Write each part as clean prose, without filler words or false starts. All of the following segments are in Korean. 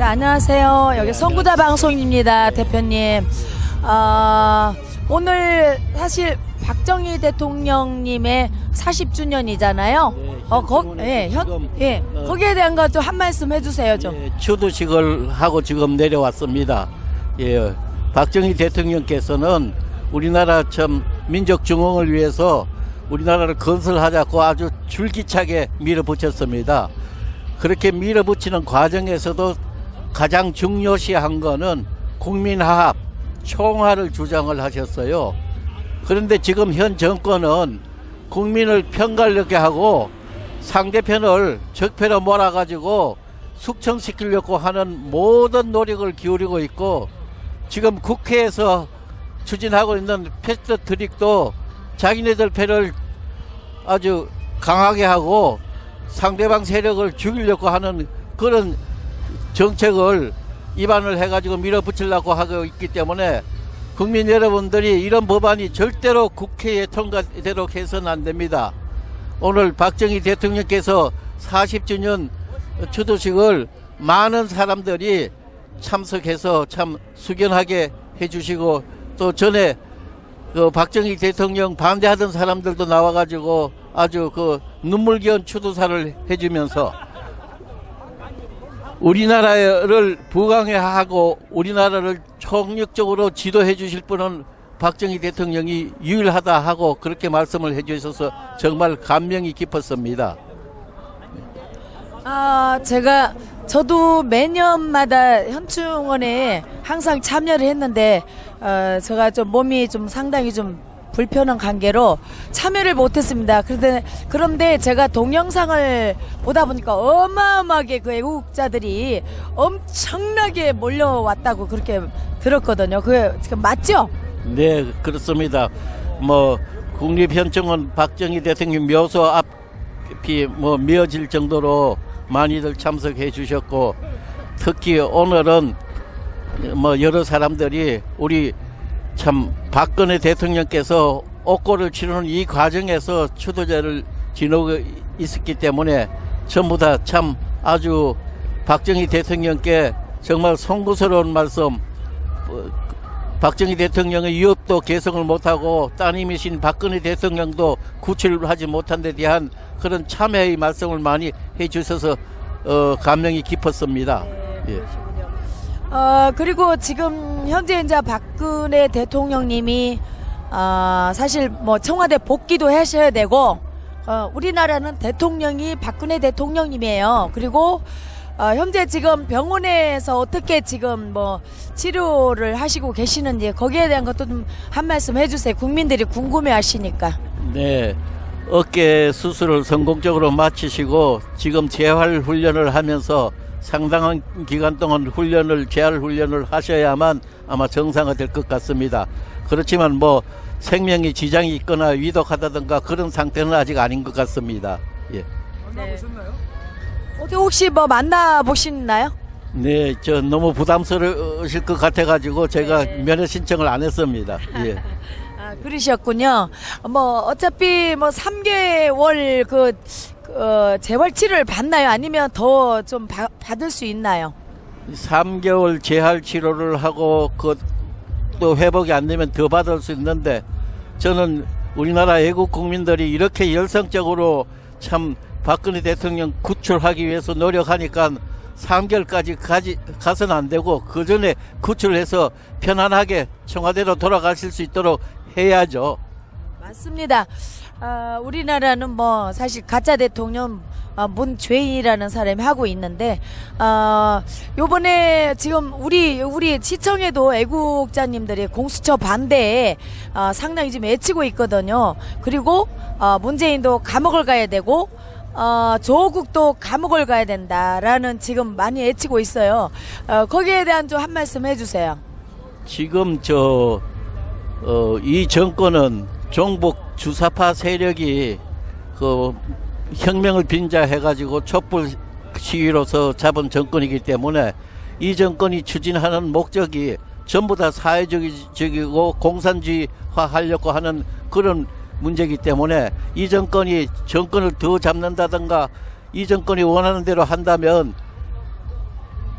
안녕하세요. 여기 선구다 방송입니다, 대표님. 오늘 사실 박정희 대통령님의 40주년이잖아요. 거기에 대한 것도 한 말씀 해주세요, 좀. 예, 추도식을 하고 지금 내려왔습니다. 예, 박정희 대통령께서는 우리나라 참 민족 중흥을 위해서 우리나라를 건설하자고 아주 줄기차게 밀어붙였습니다. 그렇게 밀어붙이는 과정에서도 가장 중요시한 거는 국민화합, 총화를 주장을 하셨어요. 그런데 지금 현 정권은 국민을 편갈르게 하고 상대편을 적폐로 몰아가지고 숙청시키려고 하는 모든 노력을 기울이고 있고, 지금 국회에서 추진하고 있는 패스트 트릭도 자기네들 패를 아주 강하게 하고 상대방 세력을 죽이려고 하는 그런 정책을 입안을 해가지고 밀어붙이려고 하고 있기 때문에 국민 여러분들이 이런 법안이 절대로 국회에 통과되도록 해서는 안 됩니다. 오늘 박정희 대통령께서 40주년 추도식을 많은 사람들이 참석해서 참 숙연하게 해주시고, 또 전에 그 박정희 대통령 반대하던 사람들도 나와가지고 아주 그 눈물겨운 추도사를 해주면서 우리나라를 부강화하고 우리나라를 총력적으로 지도해 주실 분은 박정희 대통령이 유일하다 하고 그렇게 말씀을 해 주셔서 정말 감명이 깊었습니다. 저도 매년마다 현충원에 항상 참여를 했는데, 제가 좀 몸이 좀 상당히 좀 불편한 관계로 참여를 못했습니다. 그런데 제가 동영상을 보다 보니까 어마어마하게 그 애국자들이 엄청나게 몰려왔다고 그렇게 들었거든요. 그게 맞죠? 네, 그렇습니다. 국립현충원 박정희 대통령 묘소 앞이 미어질 정도로 많이들 참석해 주셨고, 특히 오늘은 여러 사람들이 우리 참 박근혜 대통령께서 옥고를 치르는 이 과정에서 추도제를 지내고 있었기 때문에 전부 다 참 아주 박정희 대통령께 정말 송구스러운 말씀, 박정희 대통령의 유업도 개성을 못하고 따님이신 박근혜 대통령도 구출을 하지 못한 데 대한 그런 참회의 말씀을 많이 해주셔서 감명이 깊었습니다. 네, 그러시군요. 그리고 지금 현재 이제 박근혜 대통령님이 사실 청와대 복귀도 하셔야 되고, 우리나라는 대통령이 박근혜 대통령님이에요. 그리고 현재 지금 병원에서 어떻게 지금 치료를 하시고 계시는지 거기에 대한 것도 좀 한 말씀 해주세요. 국민들이 궁금해 하시니까. 네, 어깨 수술을 성공적으로 마치시고 지금 재활 훈련을 하면서 상당한 기간 동안 재활 훈련을 하셔야만 아마 정상화될 것 같습니다. 그렇지만 생명에 지장이 있거나 위독하다든가 그런 상태는 아직 아닌 것 같습니다. 예. 만나보셨나요? 어디 혹시 만나보시나요? 네, 저 너무 부담스러우실 것 같아가지고 제가 네. 면회 신청을 안 했습니다. 예. 그러셨군요. 어차피 3개월 재활 치료를 받나요? 아니면 더 좀 받을 수 있나요? 3개월 재활 치료를 하고 또 회복이 안 되면 더 받을 수 있는데, 저는 우리나라 애국 국민들이 이렇게 열성적으로 참 박근혜 대통령 구출하기 위해서 노력하니까 3개월까지 가서는 안 되고 그 전에 구출해서 편안하게 청와대로 돌아가실 수 있도록 해야죠. 맞습니다. 우리나라는 사실 가짜 대통령 문죄인이라는 사람이 하고 있는데, 요번에 지금 우리 시청에도 애국자님들이 공수처 반대에 상당히 지금 애치고 있거든요. 그리고 문재인도 감옥을 가야 되고 조국도 감옥을 가야 된다라는 지금 많이 애치고 있어요. 거기에 대한 좀 한 말씀 해주세요. 지금 이 정권은 종북 주사파 세력이 혁명을 빈자해가지고 촛불 시위로서 잡은 정권이기 때문에 이 정권이 추진하는 목적이 전부 다 사회적이고 공산주의화 하려고 하는 그런 문제이기 때문에 이 정권을 더 잡는다든가 이 정권이 원하는 대로 한다면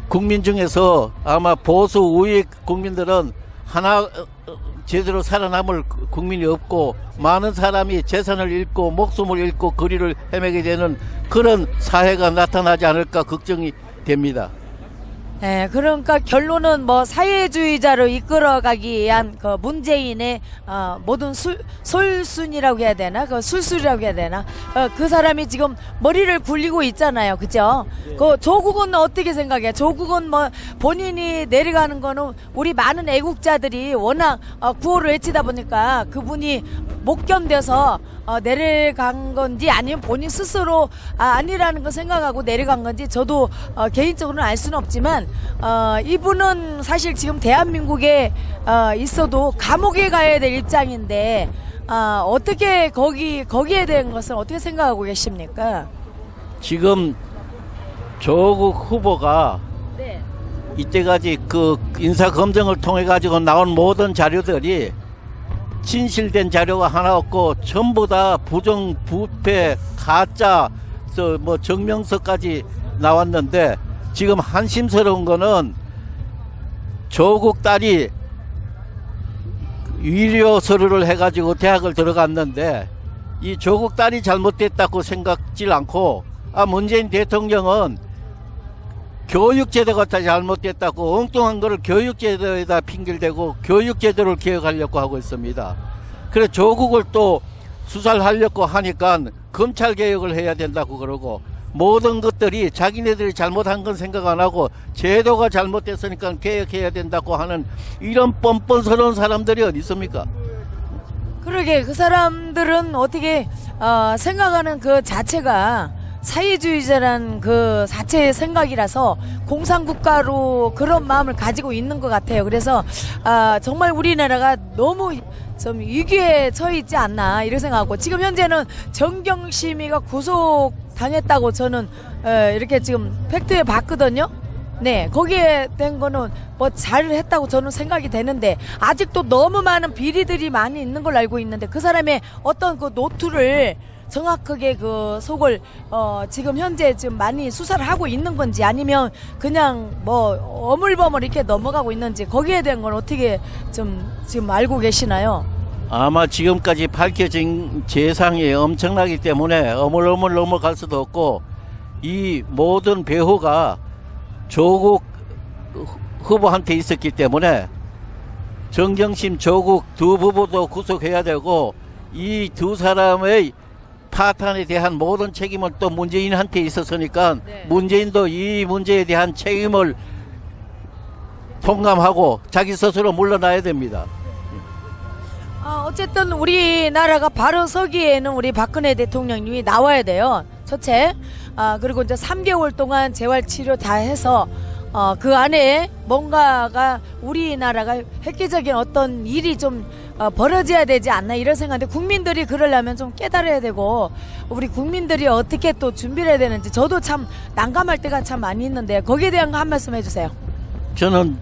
국민 중에서 아마 보수 우익 국민들은 하나 제대로 살아남을 국민이 없고 많은 사람이 재산을 잃고 목숨을 잃고 거리를 헤매게 되는 그런 사회가 나타나지 않을까 걱정이 됩니다. 네, 그러니까 결론은 뭐 사회주의자로 이끌어가기 위한 그 문재인의 모든 솔순이라고 해야 되나, 그 술술이라고 해야 되나, 그 사람이 지금 머리를 굴리고 있잖아요, 그죠? 그 조국은 어떻게 생각해? 조국은 뭐 본인이 내려가는 거는 우리 많은 애국자들이 워낙 구호를 외치다 보니까 그분이 못 견뎌서 내려간 건지 아니면 본인 스스로 아니라는 거 생각하고 내려간 건지 저도 개인적으로는 알 수는 없지만 이분은 사실 지금 대한민국에 있어도 감옥에 가야 될 입장인데 어떻게 거기에 대한 것은 어떻게 생각하고 계십니까? 지금 조국 후보가 네. 이때까지 그 인사 검증을 통해 가지고 나온 모든 자료들이 진실된 자료가 하나 없고 전부 다 부정, 부패, 가짜, 뭐 정명서까지 나왔는데 지금 한심스러운 거는 조국 딸이 위료 서류를 해가지고 대학을 들어갔는데 이 조국 딸이 잘못됐다고 생각질 않고 문재인 대통령은 교육제도가 다 잘못됐다고 엉뚱한 거를 교육제도에다 핑계를 대고 교육제도를 개혁하려고 하고 있습니다. 그래서 조국을 또 수사를 하려고 하니까 검찰개혁을 해야 된다고 그러고 모든 것들이 자기네들이 잘못한 건 생각 안 하고 제도가 잘못됐으니까 개혁해야 된다고 하는 이런 뻔뻔스러운 사람들이 어디 있습니까? 그러게 그 사람들은 어떻게 생각하는 그 자체가 사회주의자란 그 자체의 생각이라서 공산국가로 그런 마음을 가지고 있는 것 같아요. 그래서 정말 우리나라가 너무 좀 위기에 처해 있지 않나 이렇게 생각하고 지금 현재는 정경심이가 구속당했다고 저는 이렇게 지금 팩트에 봤거든요. 네, 거기에 된 거는 뭐 잘했다고 저는 생각이 되는데 아직도 너무 많은 비리들이 많이 있는 걸로 알고 있는데 그 사람의 어떤 그 노트를 정확하게 그 속을 지금 현재 지금 많이 수사를 하고 있는 건지 아니면 그냥 뭐 어물버물 이렇게 넘어가고 있는지 거기에 대한 건 어떻게 좀 지금 알고 계시나요? 아마 지금까지 밝혀진 재상이 엄청나기 때문에 어물어물 넘어갈 수도 없고 이 모든 배후가 조국 후보한테 있었기 때문에 정경심, 조국 두 부부도 구속해야 되고 이 두 사람의 파탄에 대한 모든 책임은 또 문재인한테 있었으니까 네. 문재인도 이 문제에 대한 책임을 통감하고 자기 스스로 물러나야 됩니다. 어쨌든 우리나라가 바로 서기에는 우리 박근혜 대통령님이 나와야 돼요. 첫째. 그리고 이제 3개월 동안 재활치료 다 해서 그 안에 뭔가가 우리나라가 획기적인 어떤 일이 좀 벌어져야 되지 않나 이런 생각인데 국민들이 그러려면 좀 깨달아야 되고 우리 국민들이 어떻게 또 준비를 해야 되는지 저도 참 난감할 때가 참 많이 있는데 거기에 대한 거 한 말씀 해주세요. 저는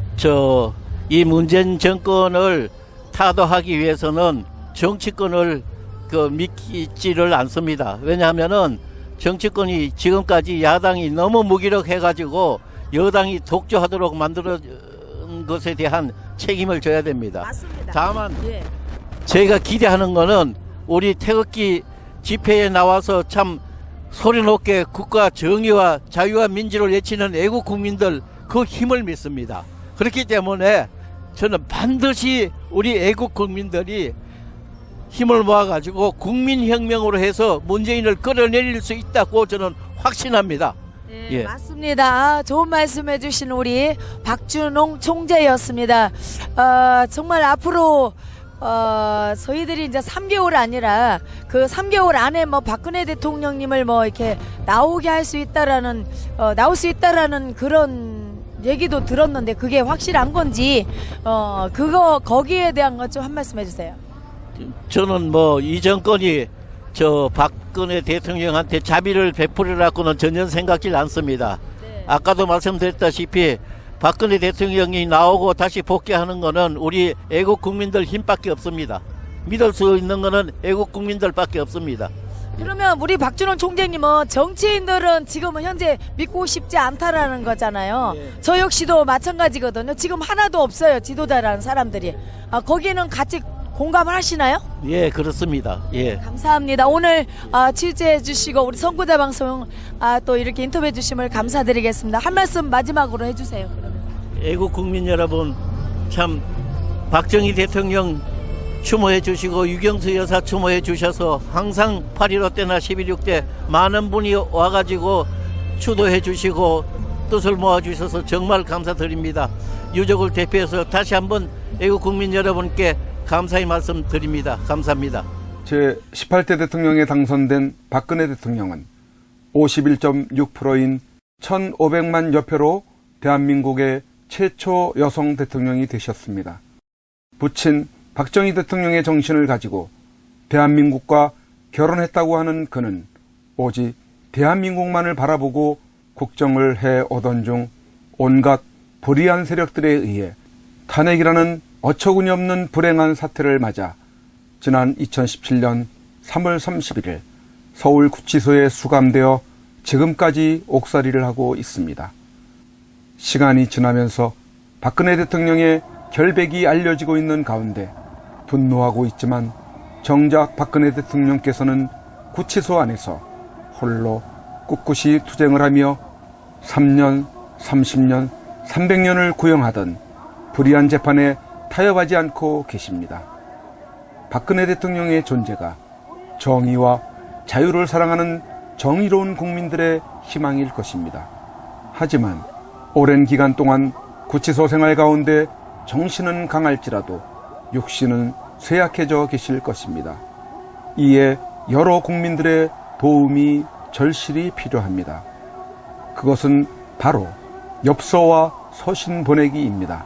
이 문재인 정권을 타도하기 위해서는 정치권을 믿지를 않습니다. 왜냐하면은 정치권이 지금까지 야당이 너무 무기력해가지고 여당이 독주하도록 만들어 것에 대한 책임을 져야 됩니다. 맞습니다. 다만 예. 제가 기대하는 거는 우리 태극기 집회에 나와서 참 소리 높게 국가 정의와 자유와 민주를 외치는 애국 국민들 그 힘을 믿습니다. 그렇기 때문에 저는 반드시 우리 애국 국민들이 힘을 모아가지고 국민혁명으로 해서 문재인을 끌어내릴 수 있다고 저는 확신합니다. 네, 예. 맞습니다. 좋은 말씀 해주신 우리 박준홍 총재였습니다. 정말 앞으로 저희들이 이제 3개월 아니라 그 3개월 안에 뭐 박근혜 대통령님을 뭐 이렇게 나오게 할 수 있다라는 나올 수 있다라는 그런 얘기도 들었는데 그게 확실한 건지 거기에 대한 것 좀 한 말씀 해주세요. 저는 뭐 이 정권이 박근혜 대통령한테 자비를 베풀으라고는 전혀 생각지 않습니다. 네. 아까도 말씀드렸다시피 박근혜 대통령이 나오고 다시 복귀하는 거는 우리 애국 국민들 힘밖에 없습니다. 믿을 수 있는 거는 애국 국민들밖에 없습니다. 그러면 우리 박준원 총재님은 정치인들은 지금은 현재 믿고 싶지 않다라는 거잖아요. 예. 저 역시도 마찬가지거든요. 지금 하나도 없어요. 지도자라는 사람들이. 거기는 같이 공감을 하시나요? 예, 그렇습니다. 예. 감사합니다. 오늘 취재해 주시고 우리 선구자 방송 또 이렇게 인터뷰해 주심을 감사드리겠습니다. 한 말씀 마지막으로 해주세요. 그러면. 애국 국민 여러분, 참 박정희 대통령 추모해 주시고 유경수 여사 추모해 주셔서 항상 8.15 때나 11.6 때 많은 분이 와가지고 추도해 주시고 뜻을 모아 주셔서 정말 감사드립니다. 유족을 대표해서 다시 한번 애국 국민 여러분께 감사의 말씀 드립니다. 감사합니다. 제18대 대통령에 당선된 박근혜 대통령은 51.6%인 1,500만 여표로 대한민국의 최초 여성 대통령이 되셨습니다. 부친 박정희 대통령의 정신을 가지고 대한민국과 결혼했다고 하는 그는 오직 대한민국만을 바라보고 국정을 해오던 중 온갖 불의한 세력들에 의해 탄핵이라는 어처구니 없는 불행한 사태를 맞아 지난 2017년 3월 31일 서울 구치소에 수감되어 지금까지 옥살이를 하고 있습니다. 시간이 지나면서 박근혜 대통령의 결백이 알려지고 있는 가운데 분노하고 있지만 정작 박근혜 대통령께서는 구치소 안에서 홀로 꿋꿋이 투쟁을 하며 3년, 30년, 300년을 구형하던 불의한 재판에 타협하지 않고 계십니다. 박근혜 대통령의 존재가 정의와 자유를 사랑하는 정의로운 국민들의 희망일 것입니다. 하지만 오랜 기간 동안 구치소 생활 가운데 정신은 강할지라도 육신은 쇠약해져 계실 것입니다. 이에 여러 국민들의 도움이 절실히 필요합니다. 그것은 바로 엽서와 서신 보내기입니다.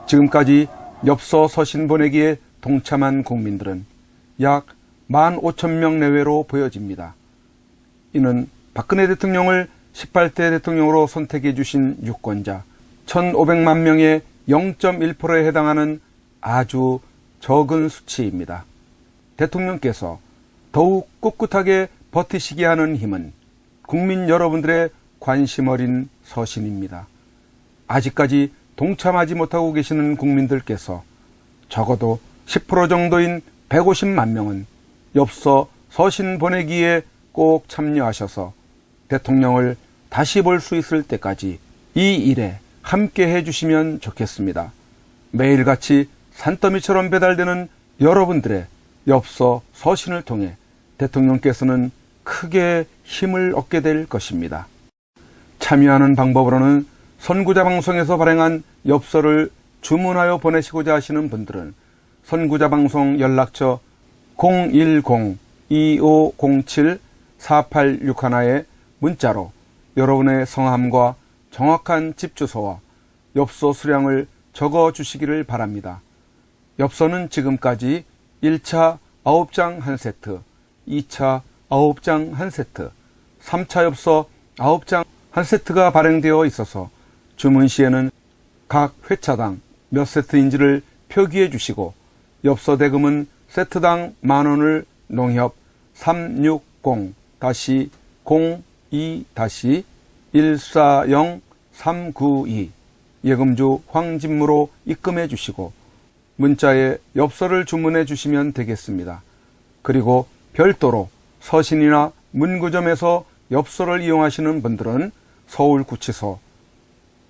지금까지 엽서 서신 보내기에 동참한 국민들은 약 15,000명 내외로 보여집니다. 이는 박근혜 대통령을 18대 대통령으로 선택해 주신 유권자 1,500만 명의 0.1%에 해당하는 아주 적은 수치입니다. 대통령께서 더욱 꿋꿋하게 버티시게 하는 힘은 국민 여러분들의 관심 어린 서신입니다. 아직까지 동참하지 못하고 계시는 국민들께서 적어도 10% 정도인 150만 명은 엽서 서신 보내기에 꼭 참여하셔서 대통령을 다시 볼 수 있을 때까지 이 일에 함께 해주시면 좋겠습니다. 매일같이 산더미처럼 배달되는 여러분들의 엽서 서신을 통해 대통령께서는 크게 힘을 얻게 될 것입니다. 참여하는 방법으로는 선구자 방송에서 발행한 엽서를 주문하여 보내시고자 하시는 분들은 선구자 방송 연락처 010-2507-4861에 문자로 여러분의 성함과 정확한 집 주소와 엽서 수량을 적어 주시기를 바랍니다. 엽서는 지금까지 1차 9장 1세트, 2차 9장 1세트, 3차 엽서 9장 1세트가 발행되어 있어서 주문 시에는 각 회차당 몇 세트인지를 표기해 주시고 엽서 대금은 세트당 10,000원을 농협 360-02-140-392 예금주 황진무로 입금해 주시고 문자에 엽서를 주문해 주시면 되겠습니다. 그리고 별도로 서신이나 문구점에서 엽서를 이용하시는 분들은 서울구치소,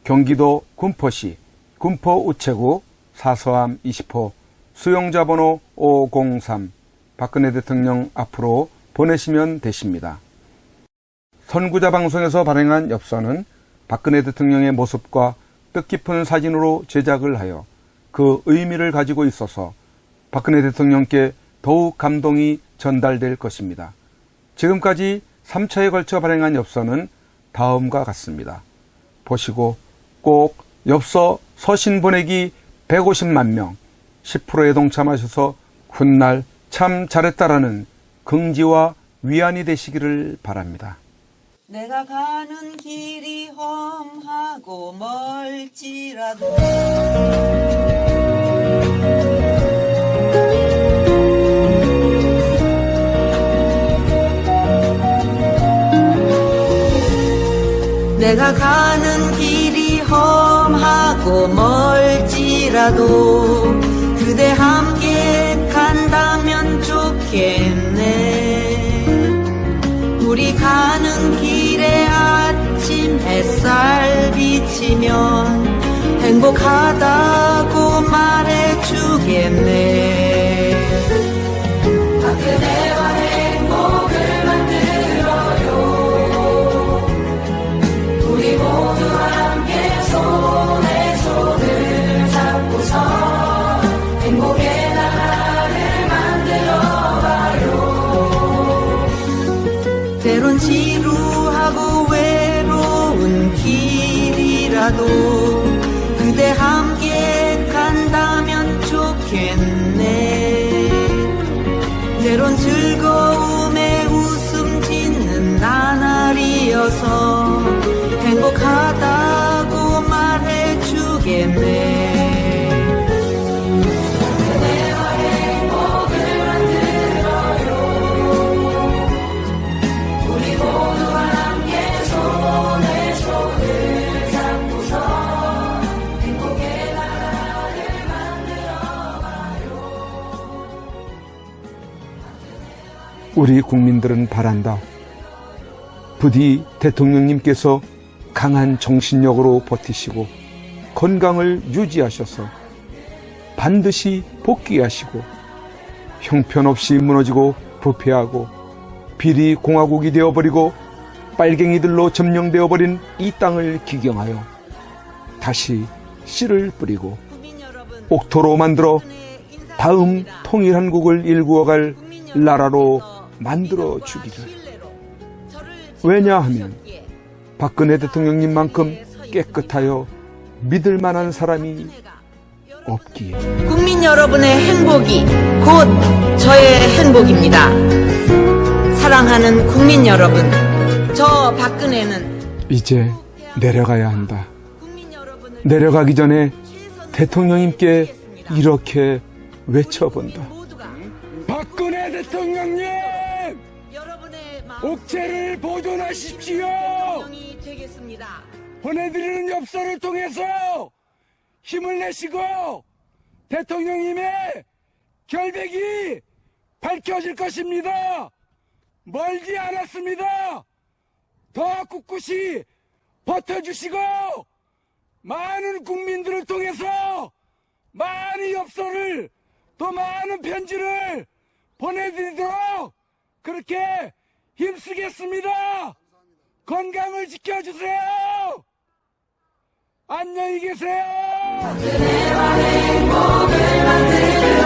경기도 군포시 군포우체구 사서함 20호 수용자 번호 503 박근혜 대통령 앞으로 보내시면 되십니다. 선구자 방송에서 발행한 엽서는 박근혜 대통령의 모습과 뜻깊은 사진으로 제작을 하여 그 의미를 가지고 있어서 박근혜 대통령께 더욱 감동이 전달될 것입니다. 지금까지 3차에 걸쳐 발행한 엽서는 다음과 같습니다. 보시고 꼭 엽서 서신 보내기 150만 명 10%에 동참하셔서 훗날 참 잘했다라는 긍지와 위안이 되시기를 바랍니다. 내가 가는 길이 험하고 멀지라도 내가 가는 길이 험하고 멀지라도 그대 함께 간다면 좋겠네. 우리 가는 길에 아침 햇살 비치면 행복하다고 말해주겠네. 그대와 행복을 만들어요. 우리 모두 함께 손에 손을 잡고서 행복의 나라를 만들어봐요. 때론 지루하고 외로운 길이라도 그대 함께 간다면 좋겠네. 때론 즐거움에 웃음 짓는 나날이어서 행복하다고 말해주겠네. 그대와 행복을 만들어요. 우리 모두 함께 손에 손을 잡고서 행복의 나라를 만들어봐요. 우리 국민들은 바란다. 부디 대통령님께서 강한 정신력으로 버티시고 건강을 유지하셔서 반드시 복귀하시고 형편없이 무너지고 부패하고 비리 공화국이 되어버리고 빨갱이들로 점령되어버린 이 땅을 기경하여 다시 씨를 뿌리고 옥토로 만들어 다음 통일한국을 일구어갈 나라로 만들어 주기를. 왜냐하면 박근혜 대통령님만큼 깨끗하여 믿을 만한 사람이 없기에. 국민 여러분의 행복이 곧 저의 행복입니다. 사랑하는 국민 여러분, 저 박근혜는 이제 내려가야 한다. 내려가기 전에 대통령님께 이렇게 외쳐본다. 박근혜 대통령님! 옥체를 보존하십시오. 보내드리는 엽서를 통해서 힘을 내시고 대통령님의 결백이 밝혀질 것입니다. 멀지 않았습니다. 더 꿋꿋이 버텨주시고 많은 국민들을 통해서 많은 엽서를 또 많은 편지를 보내드리도록 그렇게 힘쓰겠습니다. 건강을 지켜주세요. 안녕히 계세요. 그대와 행복을 만들어